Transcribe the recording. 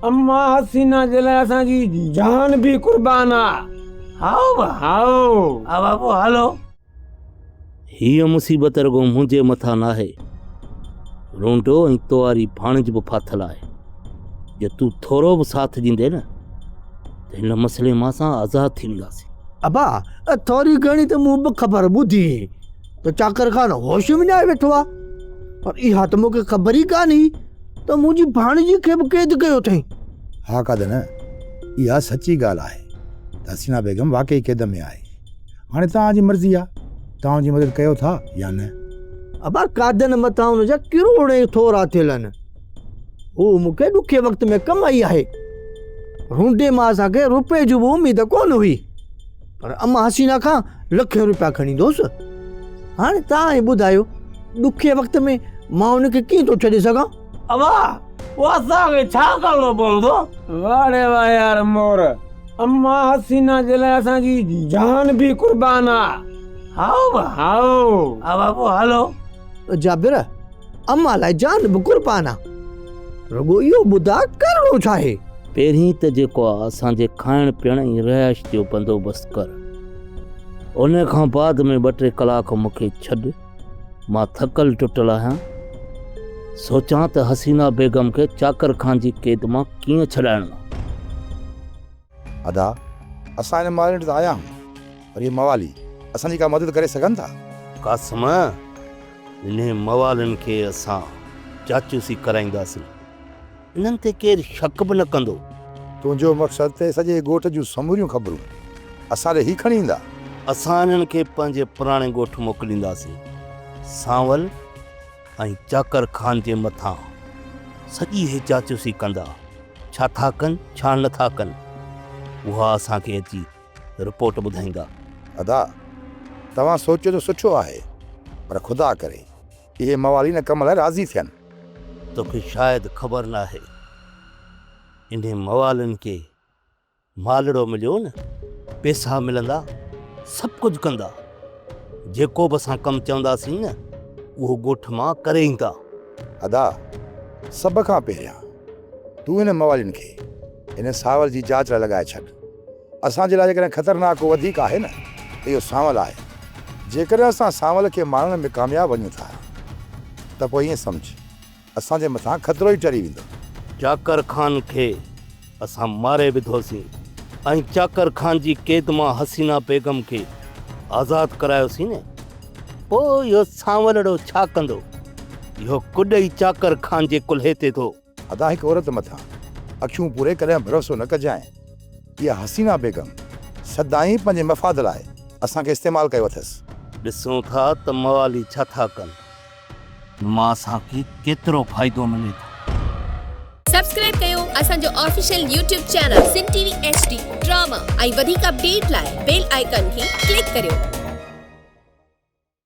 अम्मा हसीना जे लाइ असांजी जान भी कुर्बान आ। हाओ बा हाओ बाबू हलो। हीअ मुसीबत रुगो मुंहिंजे मथां नाहे, रोंडो ऐं तुआरी भाणज बि फाथल आहे। जे तूं थोरो बि साथ ॾींदे न त हिन मसइले मां असां आज़ादु थी वेंदासीं। अबा थोरी घणी त मूं बि ख़बर ॿुधी त चाकर खान होश में न वेठो आहे, पर इहा त मूंखे ख़बर ई कान्हे त मुंहिंजी भाणजी खे बि क़ैद कयो अथई। हा कादन, इहा सची ॻाल्हि आहे त हसीना बेगम वाकई क़ैद में आहे। हाणे तव्हांजी मर्ज़ी आहे, तव्हांजी मदद कयो था या न। अबा कादन मथां हुनजा किरोड़ थोरा थियल आहिनि। हू मूंखे ॾुखे वक़्त में कम आई आहे। रूंडे मां असांखे रुपए जी बि उमेद कोन हुई, पर अम्मा हसीना खां लखे रुपया खणी ईंदोसि। हाणे तव्हां ई ॿुधायो, ॾुखे वक़्त में मां हुनखे कीअं थो छॾे सघां। अबा वो असांखे छा करिणो पवंदो? वाड़े वाह यार मोर, अम्मा हसीना जे लाइ असांजी जान भी कुर्बान आ। हाओ बा हाओ बाबू हलो। जाबिर, अम्मा लाइ जान बि कुर्बान आहे, रुगो इहो ॿुधा करिणो छा आहे। पहिरीं त जेको आहे असांजे खाइण पीअण ऐं रहाइश जो बंदोबस्तु कर। उन खां बाद में 2-3 कलाक मूंखे छॾ। मां थकल टुटल आहियां, सोचां त हसीना बेगम खे चाकर खान जी क़ैद मां कीअं छॾाइणो। अदा असां हिन मालिन ते आया आहियूं, पर इहे मवाली असांजी का मदद करे सघनि था? कासम, इन्हे मवालनि खे असां जाचूसी कराईंदासीं। इन्हनि ते केरु शक बि न कंदो। तुंहिंजो मक़सदु ते सॼे ॻोठ जूं समूरियूं ख़बरूं असां ॾे ही खणी ईंदा? असां इन्हनि खे पंहिंजे पुराणे ॻोठ मोकिलींदासीं। सांवल ऐं चाकर खान जे मथां सॼी हे जाचूसी कंदा, छा था कनि छा नथा कनि, उहा असांखे अची रिपोर्ट ॿुधाईंदा। अदा तव्हां सोचियो त सुठो आहे, पर ख़ुदा करे इहे मवाली न कम लाइ राज़ी थियनि। तोखे शायदि ख़बर न आहे, इन्हे मवालनि खे मालड़ो मिलियो न, पैसा मिलंदा, सभु कुझु कंदा। जेको बि असां कमु चवंदासीं न, उहो ॻोठ मां करे ईंदा। अदा सभ खां पहिरियां तूं हिन मवालियुनि खे हिन सावल जी जाच लाइ लॻाए छॾ। असांजे लाइ जेकॾहिं ख़तरनाक को वधीक आहे न, इहो सांवल आहे। जेकॾहिं असां सांवल खे मारण में कामयाबु वञूं था त पोइ ईअं सम्झ असांजे मथां ख़तरो ई टरी वेंदो। चाकर खान खे असां मारे विधोसीं ऐं चाकर खान जी क़ैद मां हसीना बेगम खे आज़ादु करायोसीं न, पोइ इहो सांवलड़ो छा कंदो? इहो कुॾ ई चाकर खान जे कुल्हे ते थो। अदा हिकु औरत मथां अखियूं पूरे कॾहिं भरोसो न कजांइ। इहा हसीना बेगम सदाईं पंहिंजे मफ़ाद लाइ असांखे इस्तेमालु कयो अथसि। ॾिसूं था त मवाली छा था कनि, मां असांखे केतिरो फ़ाइदो मिले थो। सब्सक्राइब कयो असांजो official YouTube channel Sindh TV HD drama ऐं वधीक अपडेट लाइ बेल आइकन खे क्लिक करियो।